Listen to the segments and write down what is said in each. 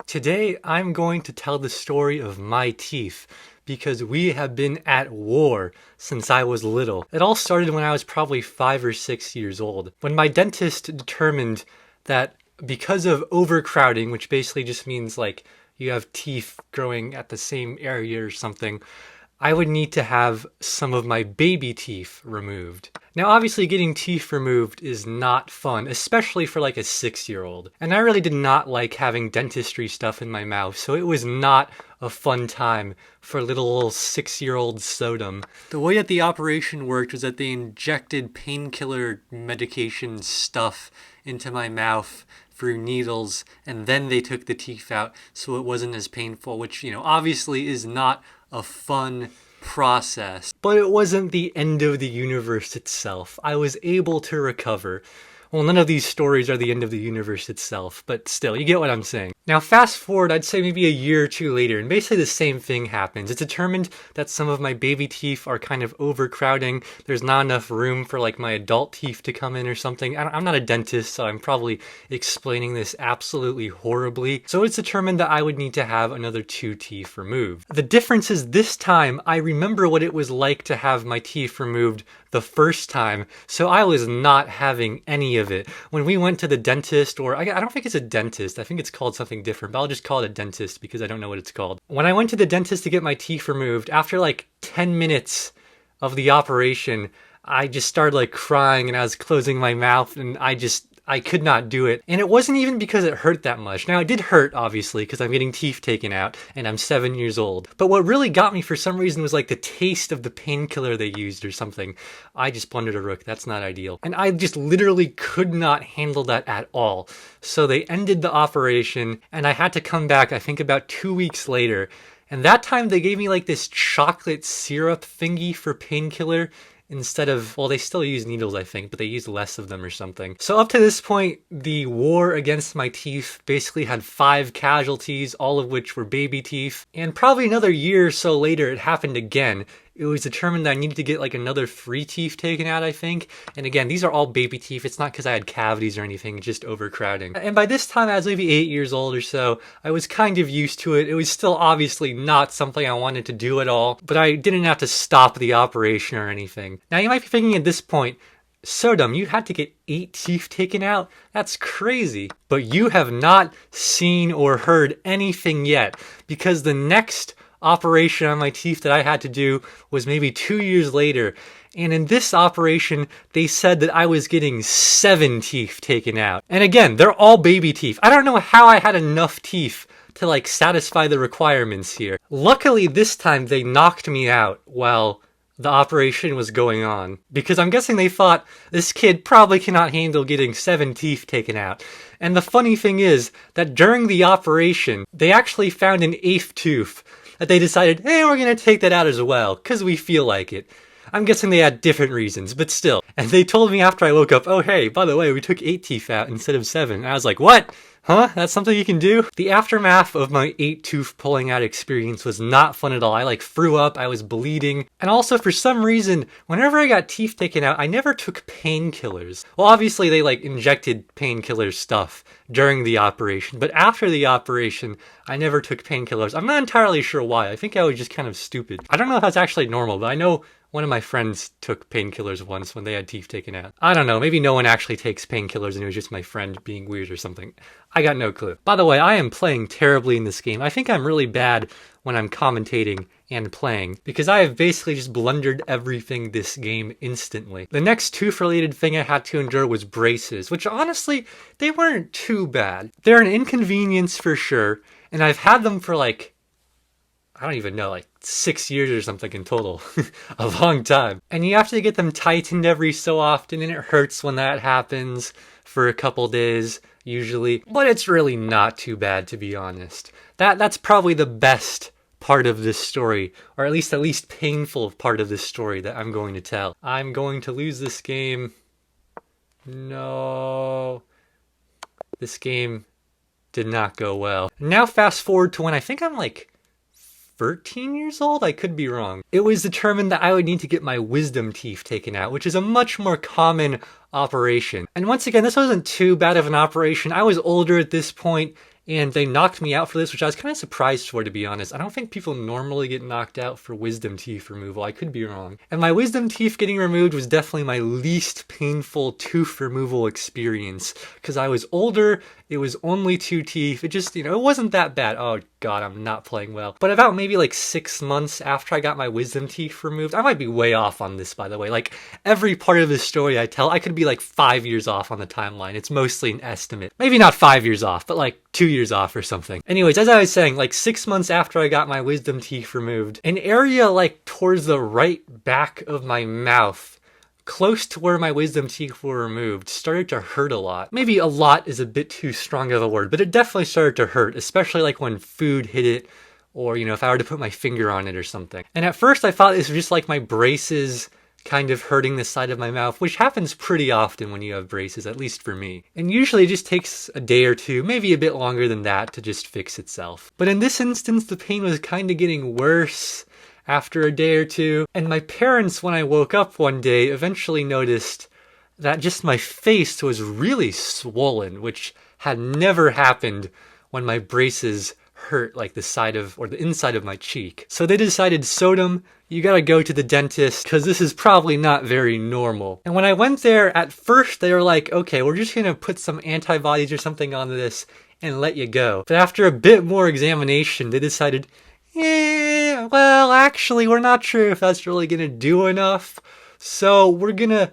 Today, I'm going to tell the story of my teeth because we have been at war since I was little. It all started when I was probably 5 or 6 years old, when my dentist determined that because of overcrowding, which basically just means like you have teeth growing at the same area or something, I would need to have some of my baby teeth removed. Now, obviously getting teeth removed is not fun, especially for like a 6-year-old. And I really did not like having dentistry stuff in my mouth, so it was not a fun time for little 6-year-old Sodom. The way that the operation worked was that they injected painkiller medication stuff into my mouth through needles, and then they took the teeth out so it wasn't as painful, which, obviously is not a fun process. But it wasn't the end of the universe itself. I was able to recover. Well, none of these stories are the end of the universe itself, but still, you get what I'm saying. Now, fast forward, I'd say maybe a year or two later, and basically the same thing happens. It's determined that some of my baby teeth are kind of overcrowding. There's not enough room for like my adult teeth to come in or something. I'm not a dentist, so I'm probably explaining this absolutely horribly. So it's determined that I would need to have another 2 teeth removed. The difference is this time, I remember what it was like to have my teeth removed the first time, so I was not having any of it. When we went to the dentist, or I don't think it's a dentist, I think it's called something different, but I'll just call it a dentist because I don't know what it's called. When I went to the dentist to get my teeth removed, after like 10 minutes of the operation, I just started like crying and I was closing my mouth and I could not do it. And it wasn't even because it hurt that much. Now, it did hurt, obviously, because I'm getting teeth taken out and I'm 7 years old. But what really got me for some reason was like the taste of the painkiller they used or something. I just blundered a rook. That's not ideal. And I just literally could not handle that at all. So they ended the operation and I had to come back, I think about 2 weeks later. And that time they gave me like this chocolate syrup thingy for painkiller. Instead of, well, they still use needles, I think, but they use less of them or something. So up to this point, the war against my teeth basically had 5 casualties, all of which were baby teeth. And probably another year or so later, it happened again. It was determined that I needed to get like another 3 teeth taken out, I think. And again, these are all baby teeth. It's not because I had cavities or anything, just overcrowding. And by this time, I was maybe 8 years old or so. I was kind of used to it. It was still obviously not something I wanted to do at all, but I didn't have to stop the operation or anything. Now, you might be thinking at this point, Sodom, you had to get 8 teeth taken out? That's crazy. But you have not seen or heard anything yet, because the next operation on my teeth that I had to do was maybe 2 years later. And in this operation, they said that I was getting 7 teeth taken out. And again, they're all baby teeth. I don't know how I had enough teeth to like satisfy the requirements here. Luckily, this time they knocked me out while the operation was going on, because I'm guessing they thought this kid probably cannot handle getting 7 teeth taken out. And the funny thing is that during the operation, they actually found an 8th tooth that they decided, hey, we're gonna take that out as well, because we feel like it. I'm guessing they had different reasons, but still. And they told me after I woke up, oh hey, by the way, we took 8 teeth out instead of 7. And I was like, what? Huh? That's something you can do? The aftermath of my 8 tooth pulling out experience was not fun at all. I like threw up, I was bleeding. And also for some reason, whenever I got teeth taken out, I never took painkillers. Well, obviously they like injected painkiller stuff during the operation, but after the operation, I never took painkillers. I'm not entirely sure why. I think I was just kind of stupid. I don't know if that's actually normal, but I know one of my friends took painkillers once when they had teeth taken out. I don't know, maybe no one actually takes painkillers and it was just my friend being weird or something. I got no clue. By the way, I am playing terribly in this game. I think I'm really bad when I'm commentating and playing, because I have basically just blundered everything this game instantly. The next tooth-related thing I had to endure was braces, which honestly, they weren't too bad. They're an inconvenience for sure, and I've had them for like, I don't even know, like 6 years or something in total. A long time. And you have to get them tightened every so often, and it hurts when that happens for a couple days, usually. But it's really not too bad, to be honest. That's probably the best part of this story, or at least painful part of this story that I'm going to tell. I'm going to lose this game. No. This game did not go well. Now fast forward to when I think I'm like 13 years old? I could be wrong. It was determined that I would need to get my wisdom teeth taken out, which is a much more common operation. And once again, this wasn't too bad of an operation. I was older at this point, and they knocked me out for this, which I was kind of surprised for, to be honest. I don't think people normally get knocked out for wisdom teeth removal. I could be wrong. And my wisdom teeth getting removed was definitely my least painful tooth removal experience, because I was older, it was only 2 teeth, it just, it wasn't that bad. Oh god, I'm not playing well. But about maybe like 6 months after I got my wisdom teeth removed, I might be way off on this, by the way. Like, every part of this story I tell, I could be like 5 years off on the timeline. It's mostly an estimate. Maybe not 5 years off, but like 2 years off or something. Anyways, as I was saying, like 6 months after I got my wisdom teeth removed, an area like towards the right back of my mouth, close to where my wisdom teeth were removed, started to hurt a lot. Maybe a lot is a bit too strong of a word, but it definitely started to hurt, especially like when food hit it, or, if I were to put my finger on it or something. And at first I thought this was just like my braces kind of hurting the side of my mouth, which happens pretty often when you have braces, at least for me. And usually it just takes a day or two, maybe a bit longer than that, to just fix itself. But in this instance, the pain was kind of getting worse after a day or two, and my parents, when I woke up one day, eventually noticed that just my face was really swollen, which had never happened when my braces hurt like the side of, or the inside of my cheek. So they decided, Sodom, you gotta go to the dentist, because this is probably not very normal. And when I went there, at first they were like, okay, we're just gonna put some antibodies or something on this and let you go. But after a bit more examination, they decided, yeah, well, actually, we're not sure if that's really gonna do enough, so we're gonna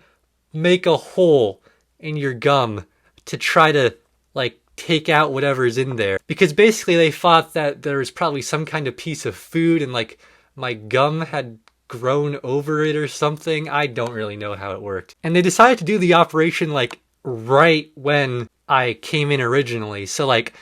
make a hole in your gum to try to, like, take out whatever's in there. Because basically they thought that there was probably some kind of piece of food and, like, my gum had grown over it or something. I don't really know how it worked. And they decided to do the operation, like, right when I came in originally. So, like,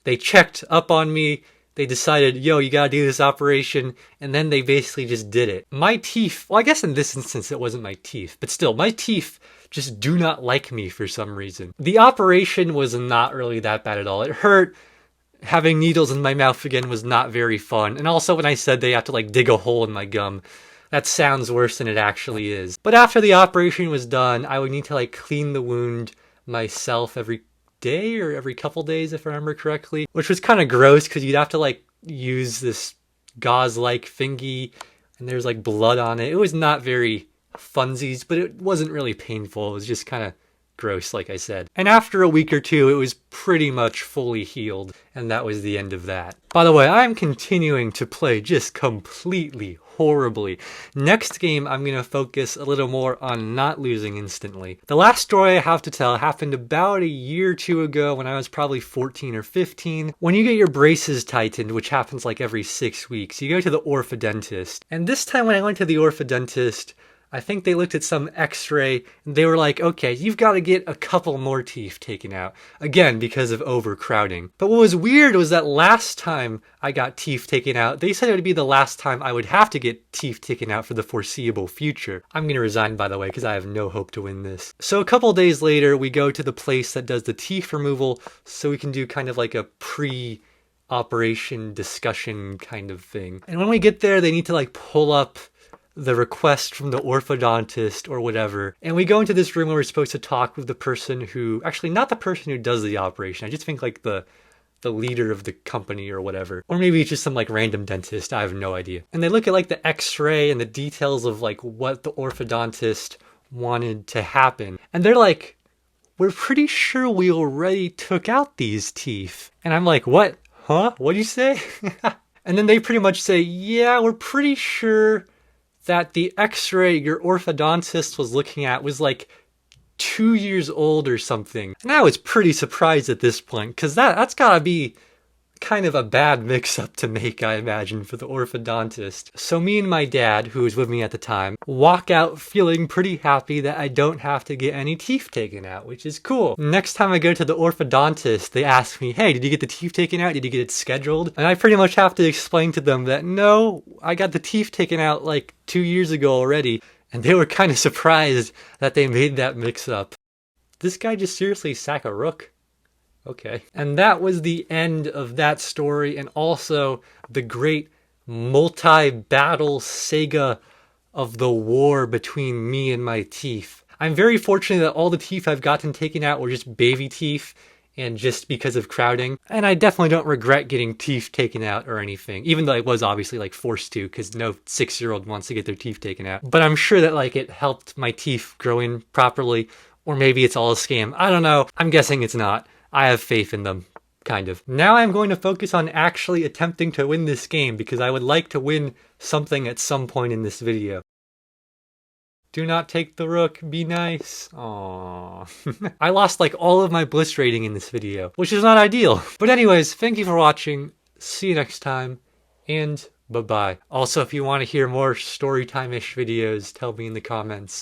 they checked up on me, they decided, yo, you gotta do this operation, and then they basically just did it. My teeth, well, I guess in this instance it wasn't my teeth, but still, my teeth just do not like me for some reason. The operation was not really that bad at all. It hurt. Having needles in my mouth again was not very fun. And also when I said they have to like dig a hole in my gum, that sounds worse than it actually is. But after the operation was done, I would need to like clean the wound myself every day or every couple days, if I remember correctly, which was kind of gross because you'd have to like use this gauze-like thingy and there's like blood on it. It was not very funsies, but it wasn't really painful. It was just kind of gross, like I said. And after a week or two, it was pretty much fully healed, and that was the end of that. By the way, I'm continuing to play just completely horribly. Next game, I'm going to focus a little more on not losing instantly. The last story I have to tell happened about a year or two ago when I was probably 14 or 15. When you get your braces tightened, which happens like every 6 weeks, you go to the orthodontist. And this time when I went to the orthodontist, I think they looked at some x-ray and they were like, okay, you've got to get a couple more teeth taken out. Again, because of overcrowding. But what was weird was that last time I got teeth taken out, they said it would be the last time I would have to get teeth taken out for the foreseeable future. I'm going to resign, by the way, because I have no hope to win this. So a couple days later, we go to the place that does the teeth removal so we can do kind of like a pre-operation discussion kind of thing. And when we get there, they need to like pull up the request from the orthodontist or whatever. And we go into this room where we're supposed to talk with the person who, actually not the person who does the operation. I just think like the leader of the company or whatever. Or maybe it's just some like random dentist. I have no idea. And they look at like the x-ray and the details of like what the orthodontist wanted to happen. And they're like, we're pretty sure we already took out these teeth. And I'm like, what? Huh? What'd you say? And then they pretty much say, yeah, we're pretty sure that the x-ray your orthodontist was looking at was like 2 years old or something. And I was pretty surprised at this point, because that's gotta be kind of a bad mix-up to make, I imagine, for the orthodontist. So me and my dad, who was with me at the time, walk out feeling pretty happy that I don't have to get any teeth taken out, which is cool. Next time I go to the orthodontist, they ask me, hey, did you get the teeth taken out? Did you get it scheduled? And I pretty much have to explain to them that, no, I got the teeth taken out like 2 years ago already. And they were kind of surprised that they made that mix-up. This guy just seriously sack a rook? Okay. And that was the end of that story, and also the great multi-battle saga of the war between me and my teeth. I'm very fortunate that all the teeth I've gotten taken out were just baby teeth, and just because of crowding. And I definitely don't regret getting teeth taken out or anything, even though I was obviously like forced to, because no 6-year-old wants to get their teeth taken out. But I'm sure that like it helped my teeth grow in properly, or maybe it's all a scam. I don't know. I'm guessing it's not. I have faith in them. Kind of. Now I'm going to focus on actually attempting to win this game because I would like to win something at some point in this video. Do not take the rook, be nice. Aww. I lost like all of my bliss rating in this video, which is not ideal. But anyways, thank you for watching. See you next time, and bye-bye. Also, if you want to hear more storytime-ish videos, tell me in the comments.